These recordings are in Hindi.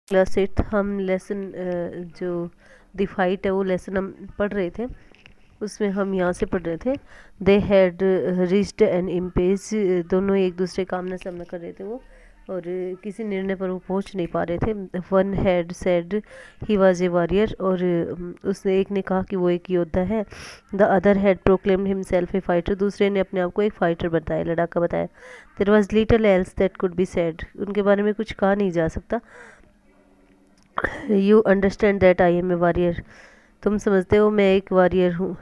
क्लास 8 हम लेसन जो द फाइट है वो लेसन हम पढ़ रहे थे। उसमें हम यहाँ से पढ़ रहे थे दे हैड रीच्ड एन इम्पेज। दोनों एक दूसरे का आमना सामना कर रहे थे वो, और किसी निर्णय पर वो पहुँच नहीं पा रहे थे। One had said he was a warrior, और उसने एक ने कहा कि वो एक योद्धा है। The other had proclaimed himself A fighter, दूसरे ने अपने आप को एक फाइटर बताया, लड़ाका बताया। There was little else that could be said, उनके बारे में कुछ कहा नहीं जा सकता। You understand that I am a warrior, तुम समझते हो मैं एक वॉरियर हूँ।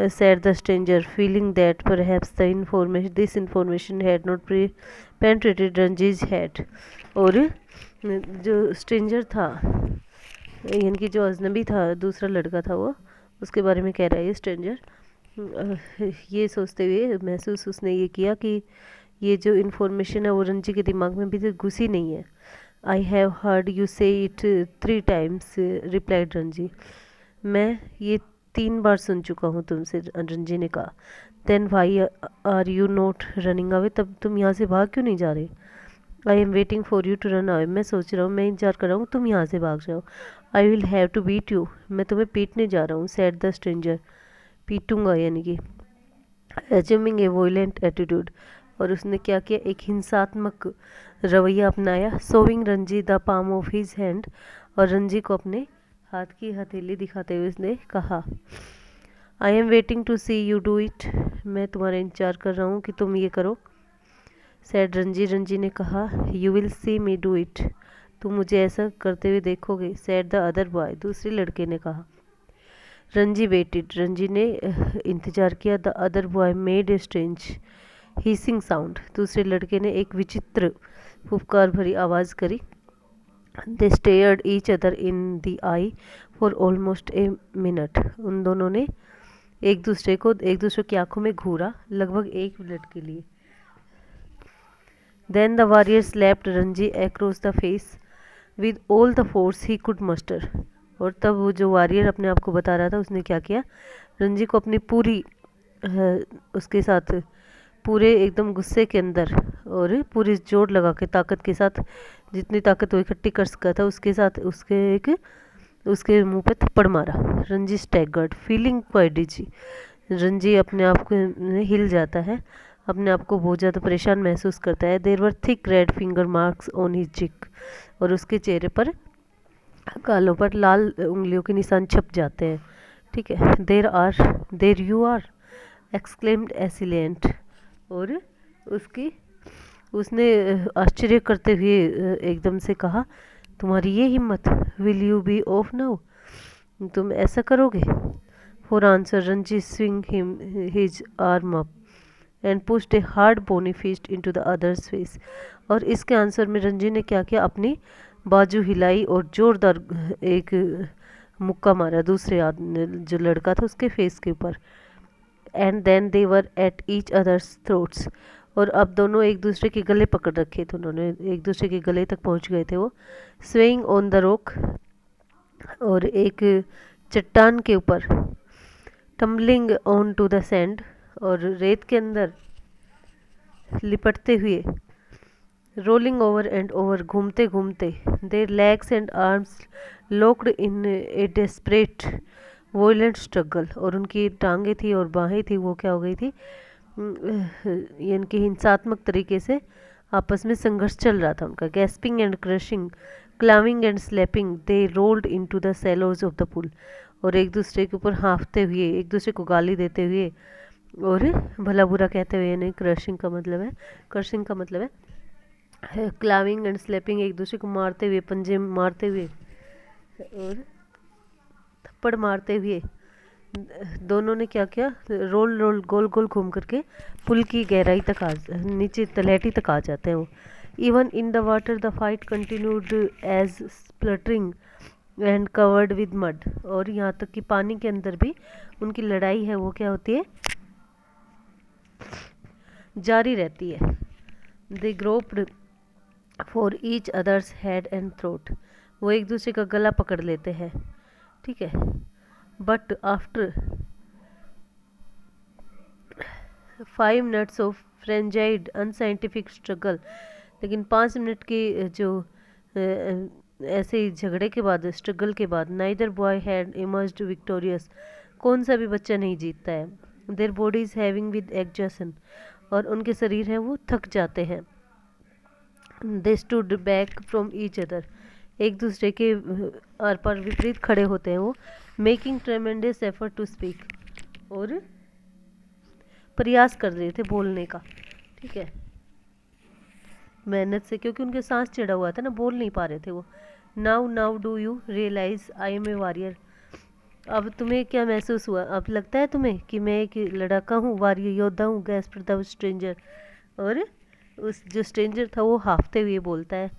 said the stranger, feeling that perhaps this information had not penetrated Ranji's head. और जो स्ट्रेंजर था, यानी कि जो अजनबी था, दूसरा लड़का था, वो उसके बारे में कह रहा है ये स्ट्रेंजर। ये सोचते हुए महसूस उसने ये किया कि ये जो इन्फॉर्मेशन है वो रंजी के दिमाग में अभी तक घुसी नहीं है। आई हैव हर्ड यू से इट 3 टाइम्स, रिप्लाइड रंजी। मैं ये 3 बार सुन चुका हूँ तुमसे, रंजी ने कहा। Then why are you not running away, तब तुम यहाँ से भाग क्यों नहीं जा रहे? I am waiting for you to run away, मैं सोच रहा हूँ, मैं इंतजार कर रहा हूँ तुम यहाँ से भाग जाओ। I will have to beat you, मैं तुम्हें पीटने जा रहा हूँ, सैड द स्ट्रेंजर। पीटूंगा यानी कि एज्यूमिंग ए वोलेंट एटीट्यूड, और उसने क्या किया, एक हिंसात्मक रवैया अपनाया। Sowing Ranji the palm of his hand, और रंजी को अपने हाथ की हथेली दिखाते हुए उसने कहा, I am waiting to see you do it, मैं तुम्हारा इंतजार कर रहा हूँ कि तुम ये करो। सैड रंजी, रंजी ने कहा, you will see me do it, तुम मुझे ऐसा करते हुए देखोगे, सैड द अदर बॉय, दूसरे लड़के ने कहा। रंजी वेटेड, रंजी ने इंतजार किया। The other boy made a strange hissing sound, दूसरे लड़के ने एक विचित्र फुफकार भरी आवाज़ करी। They stared each other in the eye for almost a minute, उन दोनों ने एक दूसरे की आंखों में घूरा लगभग 1 मिनट के लिए। Then the warrior slapped Ranji across the face with all the force he could muster, और तब वो जो वॉरियर अपने आप को बता रहा था उसने क्या किया, रंजी को अपनी पूरी उसके साथ पूरे एकदम गुस्से के अंदर और पूरी जोर लगा के ताकत के साथ, जितनी ताकत वो इकट्ठी कर सका था उसके साथ उसके मुंह पे थप्पड़ मारा। रंजी स्टैगर्ड फीलिंग क्वाइट डिजी, रंजी अपने आप को हिल जाता है, अपने आप को बहुत ज़्यादा परेशान महसूस करता है। There were thick red finger marks on his cheek, और उसके चेहरे पर गालों पर लाल उंगलियों के निशान छप जाते हैं। ठीक है, देर यू आर एक्सक्लेम्ड एसिलेंट, और उसने आश्चर्य करते हुए एकदम से कहा, तुम्हारी ये हिम्मत, will you be off now, तुम ऐसा करोगे? For answer Ranji swing him his arm up and pushed a hard bony fist into the other's face, और इसके आंसर में रंजी ने क्या किया, अपनी बाजू हिलाई और जोरदार एक मुक्का मारा दूसरे आदमी, जो लड़का था, उसके फेस के ऊपर। And then they were at each other's throats, और अब दोनों एक दूसरे के गले पकड़ रखे थे, उन्होंने एक दूसरे के गले तक पहुंच गए थे वो। स्वेइंग ऑन द रॉक, और एक चट्टान के ऊपर। Tumbling on to the sand, और रेत के अंदर लिपटते हुए। रोलिंग ओवर एंड ओवर, घूमते घूमते। There legs and arms locked in A desperate वोलेंट struggle, और उनकी टांगें थी और बाहें थी, वो क्या हो गई थी, यानी कि हिंसात्मक तरीके से आपस में संघर्ष चल रहा था उनका। Gasping and crushing, clawing and slapping, they rolled into the shallows of the pool, और एक दूसरे के ऊपर हाँफते हुए, एक दूसरे को गाली देते हुए और भला बुरा कहते हुए, यानी क्रशिंग का मतलब है, क्रशिंग का मतलब है क्लाविंग एंड स्लैपिंग, एक दूसरे को मारते हुए, पंजे मारते हुए और थप्पड़ मारते हुए। दोनों ने क्या किया, रोल रोल गोल गोल घूम करके पुल की गहराई तक नीचे तलहटी तक आ जाते हैं वो। Even in the water the fight continued as spluttering and covered with mud, और यहाँ तक कि पानी के अंदर भी उनकी लड़ाई है वो क्या होती है, जारी रहती है। They groped for each others head and throat, वो एक दूसरे का गला पकड़ लेते हैं। ठीक है, but after 5 minutes of frenzied unscientific struggle, लेकिन 5 मिनट की जो ऐसे ही झगड़े के बाद, स्ट्रगल के बाद, neither boy had emerged victorious, कौन सा भी बच्चा नहीं जीतता है। Their bodies having with exhaustion, और उनके शरीर हैं वो थक जाते हैं। They stood back from each other, एक दूसरे के आर पार विपरीत खड़े होते हैं वो। Making tremendous effort to speak, और प्रयास कर रहे थे बोलने का, ठीक है, मेहनत से, क्योंकि उनके सांस चढ़ा हुआ था ना, बोल नहीं पा रहे थे वो। Now now do you realise I am a warrior, अब तुम्हें क्या महसूस हुआ, अब लगता है तुम्हें कि मैं एक लड़ाका हूँ, वॉरियर योद्धा हूँ। गैस पर द स्ट्रेंजर, और उस जो स्ट्रेंजर था वो हाफते हुए बोलता है,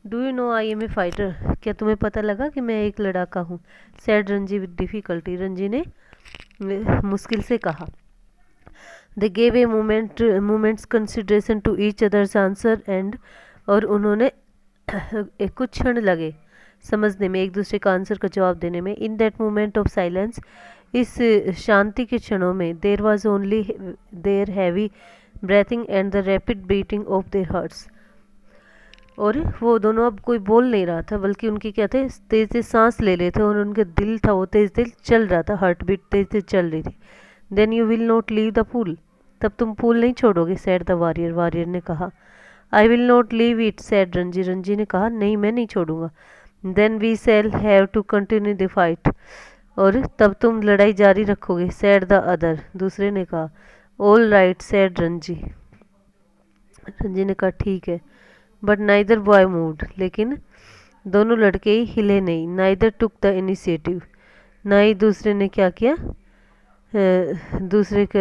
do you know I am a fighter, क्या तुम्हें पता लगा कि मैं एक लड़ाका हूँ। Said Ranji with difficulty, Ranji ने मुश्किल से कहा। They gave a moment's consideration to each other's answer and, और उन्होंने कुछ क्षण लगे समझने में, एक दूसरे का आंसर का जवाब देने में। In that moment of silence, इस शांति के क्षणों में, there was only their heavy breathing and the rapid beating of their hearts, और वो दोनों अब कोई बोल नहीं रहा था, बल्कि उनकी क्या थे, तेज तेज सांस ले रहे थे, और उनके दिल था वो तेज तेज चल रहा था, हार्ट बीट तेज तेज चल रही थी। Then you will not leave the pool, तब तुम पूल नहीं छोड़ोगे, सैड द वॉरियर, वॉरियर ने कहा। I will not leave it, said Ranji, Ranji ने कहा, नहीं मैं नहीं छोड़ूंगा। Then we shall have to continue the fight, और तब तुम लड़ाई जारी रखोगे, सैड द अदर, दूसरे ने कहा। All right, sad Ranji, Ranji ने कहा ठीक है। बट नाइदर बॉय मूव्ड, लेकिन दोनों लड़के ही हिले नहीं। नाइदर टुक द इनिशिएटिव, ना ही दूसरे ने क्या किया, दूसरे के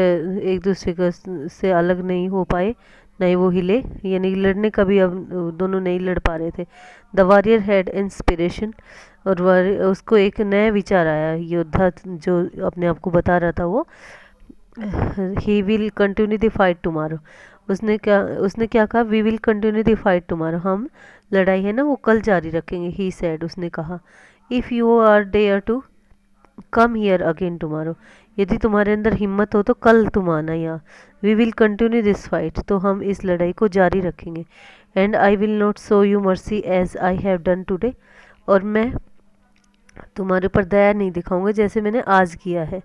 एक दूसरे का से अलग नहीं हो पाए, ना ही वो हिले, यानी लड़ने का भी अब दोनों नहीं लड़ पा रहे थे। द वॉरियर हैड इंस्पिरेशन, और उसको एक नया विचार आया, योद्धा जो अपने आप को बता रहा था वो, he will continue the fight tomorrow, उसने क्या कहा, we will continue the fight tomorrow, हम लड़ाई है ना वो कल जारी रखेंगे। ही सैड, उसने कहा, if you are dare to come here again tomorrow, यदि तुम्हारे अंदर हिम्मत हो तो कल तुम आना यहाँ। We will continue this fight, तो हम इस लड़ाई को जारी रखेंगे। And I will not show you mercy as I have done today, और मैं तुम्हारे ऊपर दया नहीं दिखाऊंगा जैसे मैंने आज किया है।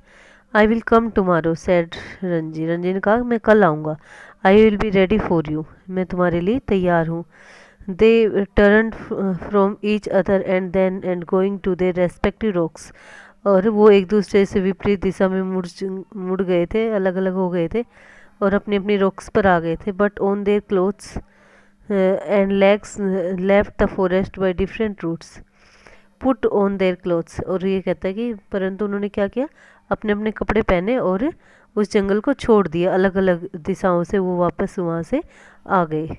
I will come tomorrow, said Ranji, Ranji ने कहा मैं कल आऊँगा। I will be ready for you, मैं तुम्हारे लिए तैयार हूँ। They turn from each other and then and going to their respective rocks, और वो एक दूसरे से विपरीत दिशा में मुड़ गए थे, अलग अलग हो गए थे, और अपनी अपनी रॉक्स पर आ गए थे। But on their clothes and legs left the forest by different routes, put on their clothes, और ये कहता है कि परंतु उन्होंने क्या किया, अपने अपने कपड़े पहने और उस जंगल को छोड़ दिया, अलग अलग दिशाओं से वो वापस वहाँ से आ गए।